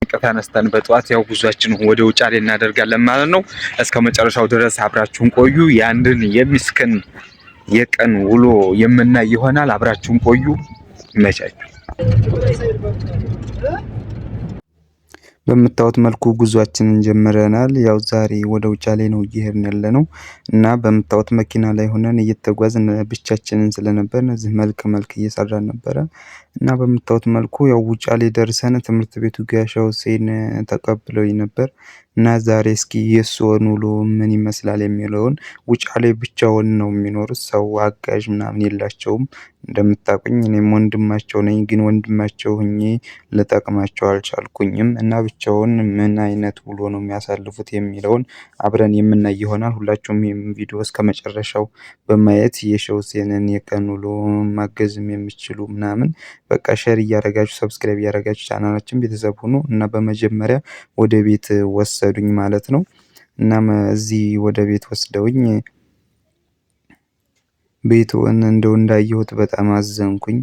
ተነስተን በጠዋት ያው ጉዟችን ወደ ውጫሌ እናደርጋለን ማለት ነው። እስከ መጨረሻው ድረስ አብራችሁን ቆዩ። ያንድን የሚስክን የቀን ውሎ የምናይ ይሆናል። አብራችሁን ቆዩ። ይመቻችሁ። በምታዩት መልኩ ጉዟችንን ጀምረናል። ያው ዛሬ ወደ ውጫሌ ነው እየሄድን ያለነው እና በምታዩት መኪና ላይ ሆነን እየተጓዝን ብቻችንን ስለነበር እዚህ መልክ እየሰራን ነበረ እና በምታዩት መልኩ ያው ውጫሌ ደርሰን ትምህርት ቤቱ ጋሻ ሁሴን ተቀብለውኝ ነበር እና ዛሬ እስኪ የእሱን ውሎ ምን ይመስላል የሚለውን ውጫሌ ብቻውን ነው የሚኖሩት። ሰው አጋዥ ምናምን የላቸውም። እንደምታውቁኝ እኔም ወንድማቸው ነኝ፣ ግን ወንድማቸው ሆኜ ልጠቅማቸው አልቻልኩኝም እና ብቻውን ምን አይነት ውሎ ነው የሚያሳልፉት የሚለውን አብረን የምናይ ይሆናል። ሁላችሁም ይህን ቪዲዮ እስከመጨረሻው በማየት የሼህ ሁሴንን የቀን ውሎ ማገዝም የሚችሉ ምናምን በቃ ሼር እያደረጋችሁ ሰብስክራይብ እያደረጋችሁ ቻናላችን ቤተሰብ ሁኑ እና በመጀመሪያ ወደ ቤት ወሰዱኝ ማለት ነው። እናም እዚህ ወደ ቤት ወስደውኝ ቤቱን እንደው እንዳየሁት በጣም አዘንኩኝ።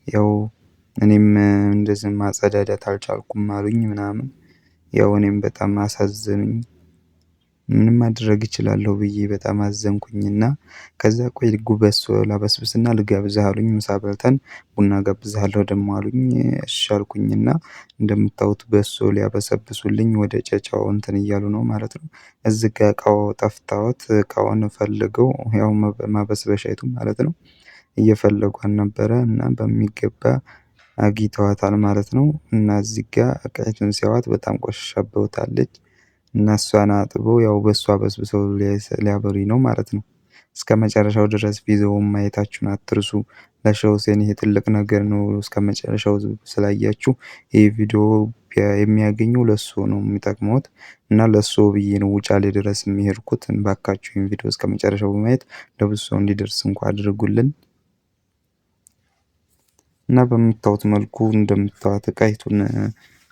ያው እኔም እንደዚህ ማጸዳዳት አልቻልኩም አሉኝ ምናምን ያው እኔም በጣም አሳዘኑኝ። ምንም ማድረግ እችላለሁ ብዬ በጣም አዘንኩኝና ከዛ ቆይ በሶ ላበስብስና ልጋብዝህ አሉኝ። ምሳ በልተን ቡና ጋብዝሃለሁ ደግሞ አሉኝ። እሺ አልኩኝና እንደምታዩት በሶ ሊያበሰብሱልኝ ወደ ጨጫው እንትን እያሉ ነው ማለት ነው። እዚህ ጋር እቃው ጠፍታዎት እቃውን ፈልገው ያው ማበስበሻይቱ ማለት ነው እየፈለጓን ነበረ እና በሚገባ አግኝተዋታል ማለት ነው። እና እዚህ ጋር እቃይቱን ሲያዋት በጣም ቆሽሻበታለች እና እሷን አጥበው ያው በሷ በስብሰው ሊያበሉኝ ነው ማለት ነው። እስከመጨረሻው ድረስ ቪዲዮውን ማየታችሁን አትርሱ። ለሼህ ሁሴን ይሄ ትልቅ ነገር ነው። እስከመጨረሻው ስላያችሁ ይሄ ቪዲዮ የሚያገኘው ለሱ ነው የሚጠቅመው እና ለሱ ብዬ ነው ውጫሌ ድረስ የሚሄድኩት። ባካችሁ ይሄን ቪዲዮ እስከመጨረሻው በማየት ለብዙ ሰው እንዲደርስ እንኳን አድርጉልን እና በምታዩት መልኩ እንደምታዩት እቃይቱን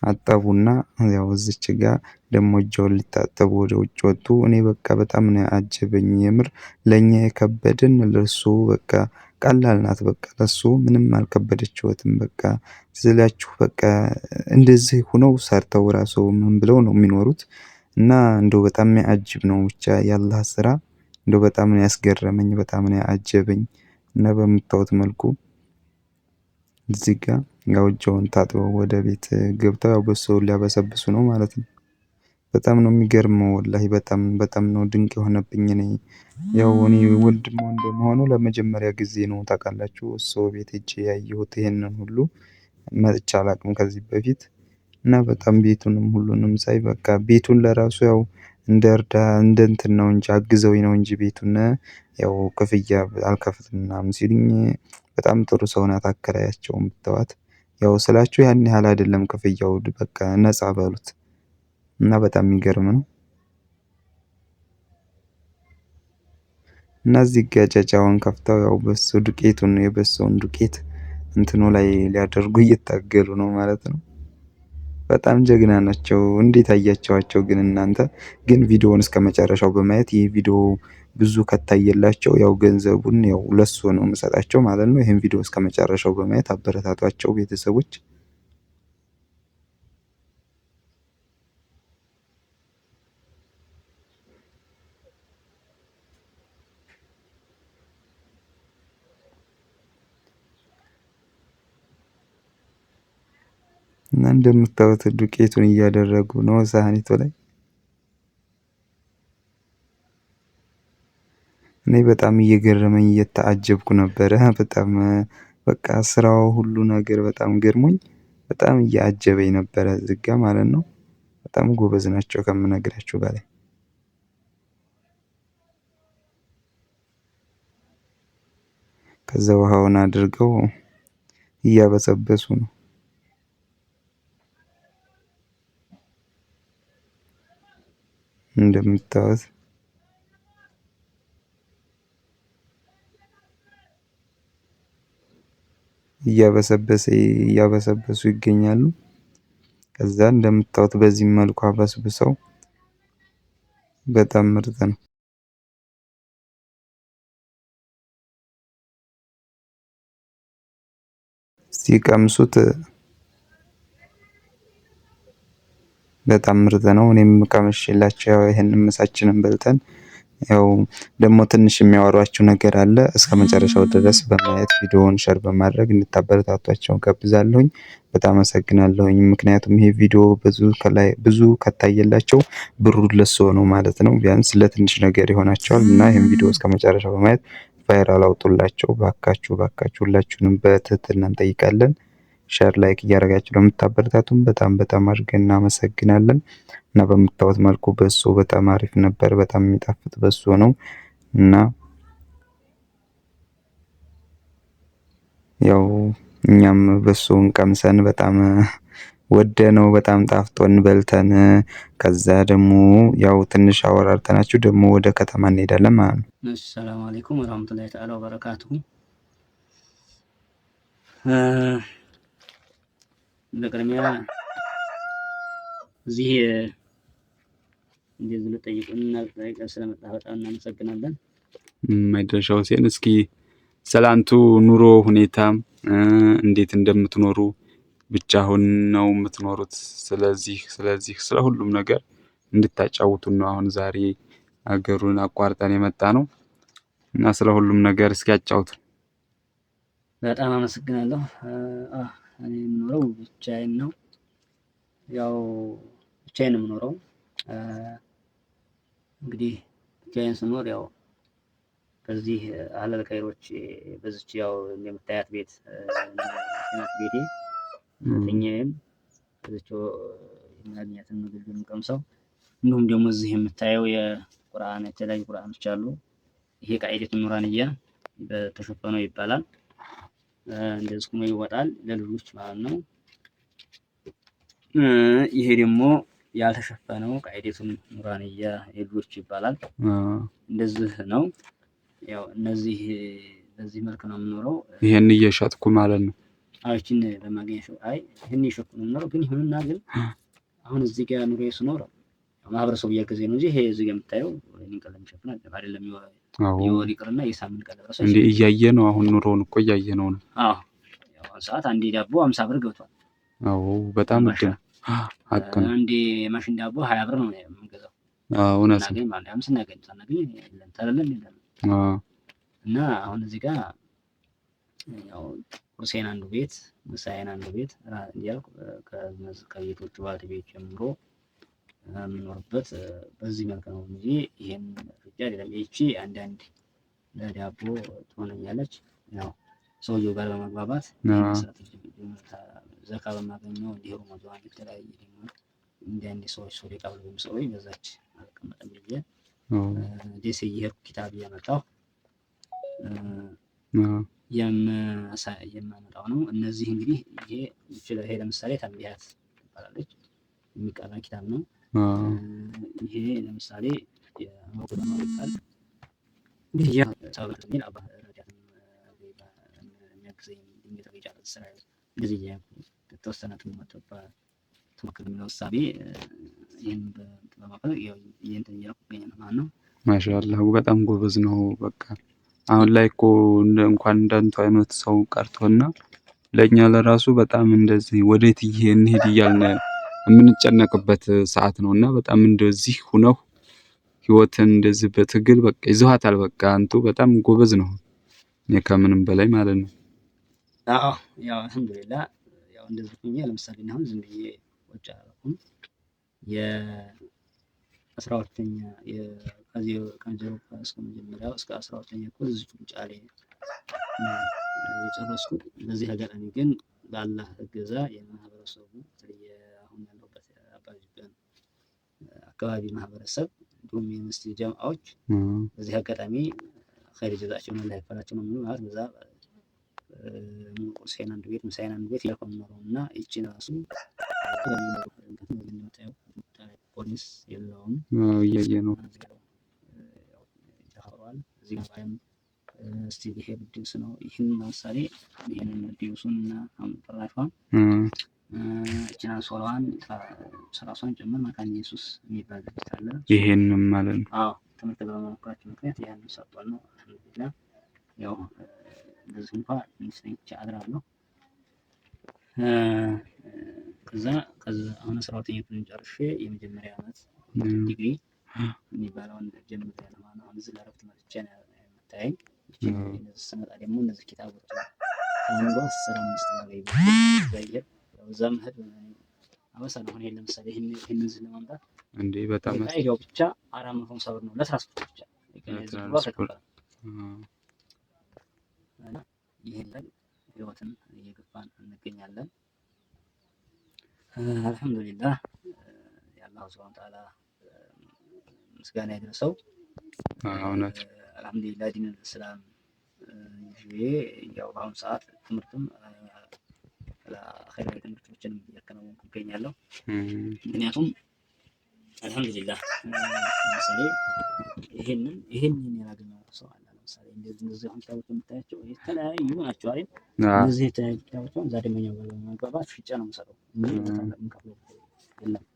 አጠቡና ያው እዚች ጋር ደግሞ እጃውን ሊታጠቡ ወደ ውጭ ወጡ። እኔ በቃ በጣም ነው አጀበኝ። የምር ለኛ የከበደን ለሱ በቃ ቀላል ናት። በቃ ለሱ ምንም አልከበደችውም። በቃ ስላችሁ በቃ እንደዚህ ሆነው ሰርተው ራሱ ምን ብለው ነው የሚኖሩት እና እንደው በጣም የሚያጅብ ነው። ብቻ ያላህ ስራ እንደው በጣም ነው ያስገረመኝ፣ በጣም ነው ያጀበኝ እና በምታዩት መልኩ እዚህ ጋር ያው እጃውን ታጥበው ወደ ቤት ገብተው ያው በሶውን ሊያበሰብሱ ነው ማለት ነው። በጣም ነው የሚገርመው ወላሂ በጣም ነው ድንቅ የሆነብኝ። ያው እኔ ወንድም እንደመሆኑ ለመጀመሪያ ጊዜ ነው ታውቃላችሁ እሱ ቤት ሄጄ ያየሁት። ይሄንን ሁሉ መጥቼ አላውቅም ከዚህ በፊት እና በጣም ቤቱንም ሁሉንም ሳይ በቃ ቤቱን ለራሱ ያው እንደ እንትን ነው እንጂ አግዘውኝ ነው እንጂ ቤቱን ያው ክፍያ አልከፍልም ምናምን ሲሉኝ በጣም ጥሩ ሰው ናት አከራያቸውም ብተዋት። ያው ስላችሁ ያን ያህል አይደለም ክፍያው በቃ ነፃ በሉት እና በጣም የሚገርም ነው። እና እዚህ ጋር ጨጫውን ከፍተው ያው በሶ ዱቄቱን የበሶውን ዱቄት እንትኑ ላይ ሊያደርጉ እየታገሉ ነው ማለት ነው። በጣም ጀግና ናቸው። እንዴት አያቸዋቸው ግን እናንተ? ግን ቪዲዮውን እስከመጨረሻው በማየት ይህ ቪዲዮ ብዙ ከታየላቸው ያው ገንዘቡን ያው ለሱ ነው የምሰጣቸው ማለት ነው። ይሄን ቪዲዮ እስከመጨረሻው በማየት አበረታቷቸው ቤተሰቦች። እና እንደምታዩት ዱቄቱን እያደረጉ ነው ሳህኒቱ ላይ። እኔ በጣም እየገረመኝ እየተዓጀብኩ ነበረ። በጣም በቃ ስራው ሁሉ ነገር በጣም ገርሞኝ በጣም እያጀበኝ ነበረ እዚህ ጋ ማለት ነው። በጣም ጎበዝ ናቸው ከምነግራችሁ በላይ። ከዛ ውሃውን አድርገው እያበሰበሱ ነው። እንደምታዩት እያበሰበሱ ይገኛሉ። ከዛ እንደምታዩት በዚህ መልኩ አበስብሰው በጣም ምርጥ ነው። ሲቀምሱት በጣም ምርጥ ነው። እኔም ቀምሼላቸው ያው ይሄንን ምሳችንን በልተን ያው ደግሞ ትንሽ የሚያወሯችሁ ነገር አለ። እስከመጨረሻው ድረስ በማየት ቪዲዮውን ሼር በማድረግ እንድታበረታቷቸው ጋብዛለሁኝ። በጣም አመሰግናለሁኝ። ምክንያቱም ይሄ ቪዲዮ ብዙ ከታየላቸው ብሩ ለሱ ነው ማለት ነው። ቢያንስ ለትንሽ ነገር ይሆናቸዋል እና ይሄን ቪዲዮ እስከመጨረሻው በማየት ቫይራል አውጡላቸው ባካችሁ፣ ባካችሁ ሁላችሁንም በትህትና እንጠይቃለን። ሼር ላይክ እያደረጋችሁ ለምታበረታቱን በጣም አድርገን እናመሰግናለን። እና በምታዩት መልኩ በሶ በጣም አሪፍ ነበር። በጣም የሚጣፍጥ በሶ ነው እና ያው እኛም በሶውን ቀምሰን በጣም ወደነው በጣም ጣፍጦን በልተን ከዛ ደግሞ ያው ትንሽ አወራርተናችሁ ደግሞ ወደ ከተማ እንሄዳለን ማለት ነው። ሰላም አለይኩም ወራህመቱላሂ ተዓላ ወበረካቱሁ። በቅድሚያ እዚህ እንደዚህ ልጠይቁንና ልጠይቀን ስለመጣ በጣም እናመሰግናለን። መድረሻው ሁሴን፣ እስኪ ስላንቱ ኑሮ ሁኔታ እንዴት እንደምትኖሩ ብቻውን ነው የምትኖሩት? ስለዚህ ስለ ሁሉም ነገር እንድታጫውቱን ነው አሁን ዛሬ ሀገሩን አቋርጠን የመጣ ነው እና ስለ ሁሉም ነገር እስኪ ያጫውቱን። በጣም አመሰግናለሁ። እኔ የምኖረው ብቻዬን ነው። ያው ብቻዬን ነው የምኖረው። እንግዲህ ብቻዬን ስኖር ያው በዚህ አህለል ከይሮች በዚች ያው እንደምታያት ቤት ናት ቤቴ። ተኛዬም በዚች የማግኘትን ምግብ የምቀምሰው። እንዲሁም ደግሞ እዚህ የምታየው የቁርአን የተለያዩ ቁርአኖች አሉ። ይሄ ቃኢደቱ ኑራንያ በተሸፈነው ይባላል። እንደዚህ ሆኖ ይወጣል ለልጆች ማለት ነው። ይሄ ደግሞ ያልተሸፈነው ቃኢደቱን ኑራንያ የልጆች ይባላል። እንደዚህ ነው። ያው እነዚህ በዚህ መልክ ነው የምኖረው። ይሄን እየሸጥኩ ማለት ነው። ይህችን በማግኘት ይህን እየሸጥኩ ነው የምኖረው። ግን ይሁንና ግን አሁን እዚህ ጋር ኑሮ ስኖር ማህበረሰቡ እያገዘ ነው እንጂ ይሄ እዚህ ጋር የምታየው እኔን ቀለም ይሸፍናል አይደለም። የወር ይቅርና የሳምንት ቀለም ራሱ እንዴ እያየ ነው። አሁን ኑሮውን እኮ እያየ ነው። አዎ ያው ሰዓት አንዴ ዳቦ 50 ብር ገብቷል። አዎ በጣም ውድ ነው። አንዴ ማሽን ዳቦ 20 ብር ነው የምንገዛው። አዎ እውነት ነው። እናገኝ ማለት 50 እናገኝ ሳናገኝ የለም ተረለን የለም። እና አሁን እዚህ ጋር ያው ቁርሴን አንዱ ቤት፣ ምሳዬን አንዱ ቤት እያልኩ ከቤቶቹ ባለቤት ጀምሮ የምኖርበት በዚህ መልክ ነው እንጂ ይሄን ፍጃ አይደለም። ይቺ አንዳንድ ለዳቦ ትሆነኛለች። ያው ሰውየው ጋር በመግባባት ዘካ በማገኘው እንዲሁ ረመዳን የተለያየ ደግሞ እንደ ሰዎች ሶሪ ቃል በሚሰሩኝ በዛች አልቀመጠም ብዬ ደሴ እየሄድኩ ኪታብ እያመጣሁ የማመጣው ነው። እነዚህ እንግዲህ ይሄ ለምሳሌ ተንቢያት ትባላለች የሚቀራ ኪታብ ነው። ይሄ ለምሳሌ የመቁጠማ ይባላል። እንግዲህ ያ ሰበት የሚል አባ ረዳት የሚያግዘኝ የሚተገጫ ስራ እንደዚህ የተወሰነ ትሞክር የሚለው እሳቤ ይህን በማፈለግ ይህንትን እያልኩ እገኛለሁ ማለት ነው። ማሻአላህ በጣም ጎበዝ ነው። በቃ አሁን ላይ እኮ እንኳን እንዳንተ አይነት ሰው ቀርቶና ለኛ ለራሱ በጣም እንደዚህ ወዴት እንሄድ እያልን የምንጨነቅበት ሰዓት ነውና በጣም እንደዚህ ሆነው ህይወትን እንደዚህ በትግል በቃ ይዘዋታል። በቃ አንቱ በጣም ጎበዝ ነው። እኔ ከምንም በላይ ማለት ነው። አዎ ያው አልሐምዱሊላህ ያው እንደዚህ ሆኜ ለምሳሌ አሁን ዝም ብዬ ቁጭ አላልኩም። የ12ኛ ከዚህ ከጀሮ እስከ መጀመሪያው እስከ 12ኛ ክፍል እዚህ ቁጭ አለ የጨረስኩት። በዚህ አጋጣሚ ግን በአላህ እገዛ የማህበረሰቡ አሁን ያለሁበት አካባቢ ማህበረሰብ እንዲሁም የመስጂድ ጀማዓዎች በዚህ አጋጣሚ ኸይር ጀዛቸውን አላህ ይክፈላቸው ነው የሚሉ ማለት በዛ ቁርሴን አንድ ቤት ምሳዬን አንድ ቤት እያልኩ የምኖረው እና ይቺን ራሱ ፖሊስ የለውም እያየ ነው ተኸሯል። እዚህ ጋር እስቲ ይሄ ብድስ ነው። ይህን ለምሳሌ ይህንን ብድሱን እና ፍራሿን እችን አንሶላዋን ስራሷን ጭምር መካነ ኢየሱስ የሚባል ድርጅት አለ። ይሄንም ማለት ነው። አዎ ትምህርት በመሞከራችን ምክንያት ያንን ሰጥቷል ነው። አልሐምዱሊላህ ያው እንደዚህ እንኳን ትንሽ ነኝ አድራለሁ። ከዛ አሁን 12ኛ ክፍልን ጨርሼ የመጀመሪያ ዓመት ዲግሪ የሚባለውን ጀምሬያለሁ ማለት ነው። አሁን እዚህ ለእረፍት መጥቼ ነው የምታየኝ። እነዚህ ስመጣ ደግሞ እነዚህ ኪታቦች አንዷ 15 ባገኝ በየር እዛ መሄድ አበሳ ነው። አሁን ይሄን ለምሳሌ ይሄን እዚህ ለማምጣት እንዴ በጣም ይሄው ብቻ 450 ብር ነው ለትራንስፖርት ብቻ ይሄን ላይ ህይወትን እየገፋን እንገኛለን። አልሐምዱሊላህ የአላህ ሱብሃነሁ ወተዓላ ምስጋና ይድረሰው። እውነት አልሐምዱሊላህ ዲን እስላም ያው በአሁኑ ሰዓት ትምህርትም አኺራዊ ትምህርቶችን እያከናወንኩ እገኛለሁ። ምክንያቱም አልሐምዱሊላህ ለምሳሌ ይሄንን ያላገኘው ሰው አለ። ለምሳሌ እንደዚህ አሁን ኪታቦች የምታያቸው የተለያዩ ናቸው አይደል? እነዚህ የተለያዩ ኪታቦች እዛ ደንበኛው ጋር በመግባባት ሽጬ ነው የምሰጠው እንጂ የምከፍለው የለም።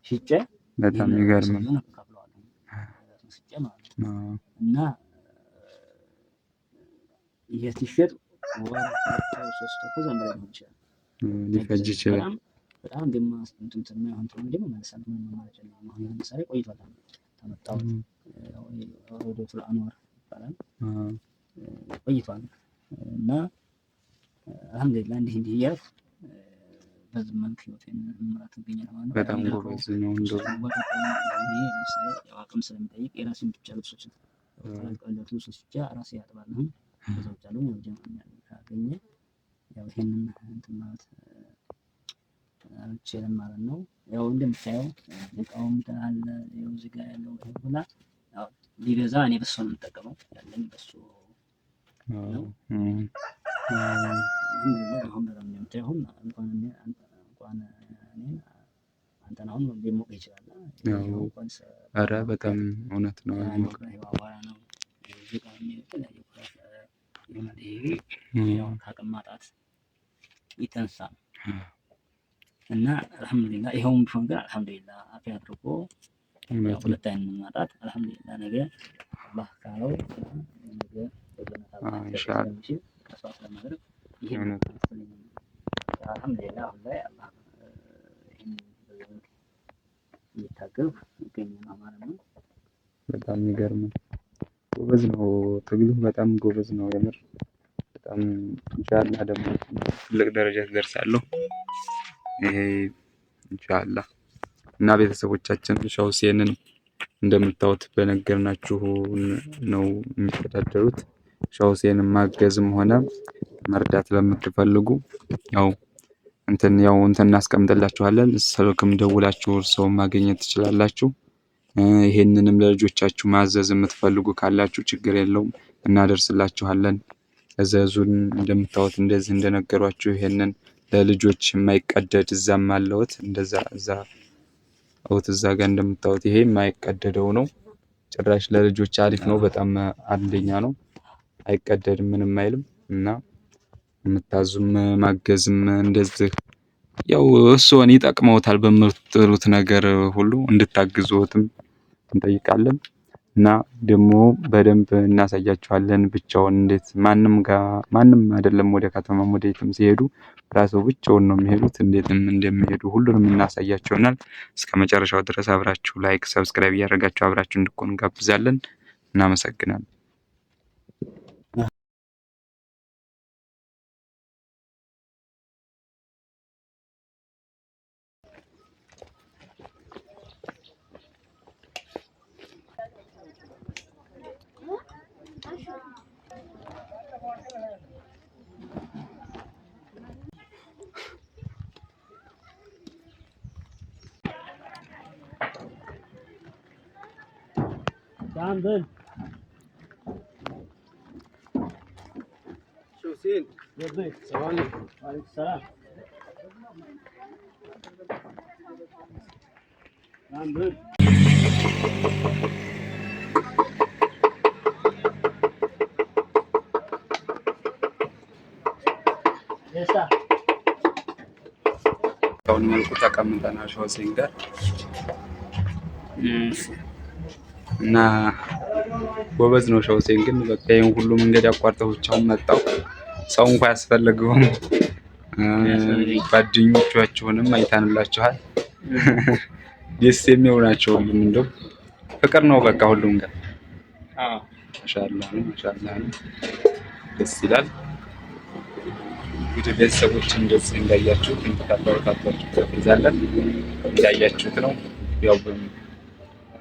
ሽጬ በጣም የሚገርም ነው እከፍለዋለሁ ሽጬ ማለት ነው። እና ሲሸጥ ወር 3 ከዛም በላይ ሊሆን ይችላል ሊፈጅ ይችላል። በጣም ደግሞ እንትን የማይሆን ከሆነ ደግሞ መልሰን ማለት ነው። አሁን ለምሳሌ ቆይቷል ተመጣው ወደ አንዋር ይባላል ቆይቷል። እና አልሐምዱሊላህ እንዲህ እያልኩ በዚህ መልክ ህይወቴን መምራት እገኛለሁ ማለት ነው። በጣም ጎበዝ ነው። እንደው ለምሳሌ ያው አቅም ስለሚጠይቅ የራሴን ብቻ ልብሶችን ቀለል ልብሶች ብቻ ራሴ ያጥባለሁ። ከዛ ውጭ ያለው ያው ጀማዓ ካገኘ ያው ይሄንን እንትን ማለት አልችልም ማለት ነው። ያው እንደምታየው እቃውም አለ ያው እዚህ ጋር ያለው ሁላ ያው ሊገዛ እኔ በሱ ነው የምጠቀመው ያለኝ በሱ ነው። አሁን በጣም እንደምታየው እንኳን እኔን አንተን አሁን ሊሞቅ ይችላል። ኧረ በጣም እውነት ነው። አቧራ ነው ያው ከአቅም ማጣት የተነሳ እና አልሐምዱሊላህ ይኸውም ቢሆን ግን አልሐምዱሊላህ አፊያ አድርጎ ሁለት አይነት ማጣት አልሐምዱሊላህ ነገ አላህ ካለው ነገ ኢንሻአላህ መስዋዕት ለማድረግ ይሄን አልሐምዱሊላህ አሁን ላይ አላህ ይሄን እየታገልኩ ይገኛል ማለት ነው። በጣም የሚገርም ጎበዝ ነው። ትግሉ በጣም ጎበዝ ነው የምር በጣም ኢንሻአላህ ደግሞ ትልቅ ደረጃ ትደርሳለህ። ይሄ ኢንሻአላህ እና ቤተሰቦቻችን ሻህ ሁሴንን እንደምታዩት በነገርናችሁ ነው የሚተዳደሩት። ሻህ ሁሴንን ማገዝም ሆነ መርዳት ለምትፈልጉ ያው እንትን እናስቀምጥላችኋለን። ስልክም ደውላችሁ እርስዎ ማግኘት ትችላላችሁ። ይሄንንም ለልጆቻችሁ ማዘዝ የምትፈልጉ ካላችሁ ችግር የለውም እናደርስላችኋለን። እዘዙን። እንደምታዩት እንደዚህ እንደነገሯችሁ ይሄንን ለልጆች የማይቀደድ እዛም አለውት እንደዛ እዛ ጋር እንደምታዩት ይሄ የማይቀደደው ነው። ጭራሽ ለልጆች አሪፍ ነው። በጣም አንደኛ ነው። አይቀደድም፣ ምንም አይልም። እና የምታዙም ማገዝም እንደዚህ ያው እሱን ይጠቅመውታል በምትሉት ነገር ሁሉ እንድታግዙትም እንጠይቃለን። እና ደግሞ በደንብ እናሳያችኋለን። ብቻውን እንዴት ማንም አይደለም ወደ ከተማም ወደ የትም ሲሄዱ ራስዎ ብቻውን ነው የሚሄዱት። እንዴትም እንደሚሄዱ ሁሉንም እናሳያችኋለን። እስከመጨረሻው ድረስ አብራችሁ ላይክ፣ ሰብስክራይብ እያደረጋችሁ አብራችሁ እንድትቆዩ እንጋብዛለን። እናመሰግናለን። Tamam. Hüseyin. Buradayım. Selamünaleyküm. Aleykümselam. Tamam dur. Neyse. አሁን መልኩ ተቀምጠናል ሻህ ሁሴን ጋር እና ጎበዝ ነው ሻህ ሁሴን። ግን በቃ ይሄን ሁሉ መንገድ አቋርጠው ብቻውን መጣው። ሰው እንኳን ያስፈልገውም ጓደኞቻችሁንም አይታንላችኋል። ደስ የሚሉ ናቸው ሁሉም እንደው ፍቅር ነው በቃ ሁሉም ጋር ማሻአላህ ነው ማሻአላህ ነው ደስ ይላል። እንግዲህ ቤተሰቦች እንደዚህ እንዳያችሁት እንድታበረታቷቸው እንጋብዛለን። እንዳያችሁት ነው ያው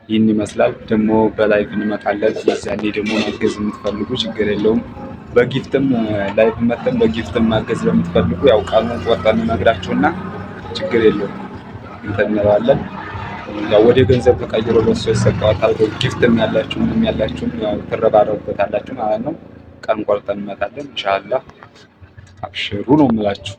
ይህን ይመስላል። ደግሞ በላይቭ እንመጣለን። የዛኔ ደግሞ ማገዝ የምትፈልጉ ችግር የለውም። በጊፍትም ላይቭ መተን በጊፍትም ማገዝ ለምትፈልጉ ያው ቃሉን ቆርጠን እንነግራችሁና ችግር የለውም እንትን እንለዋለን። ያው ወደ ገንዘብ ተቀይሮ ለእሱ ይሰጠዋታል። ጊፍትም ያላችሁ ምንም ያላችሁም ያው ትረባረቡበታላችሁ ማለት ነው። ቀን ቆርጠን እንመጣለን ኢንሻአላህ። አብሽሩ ነው የምላችሁ።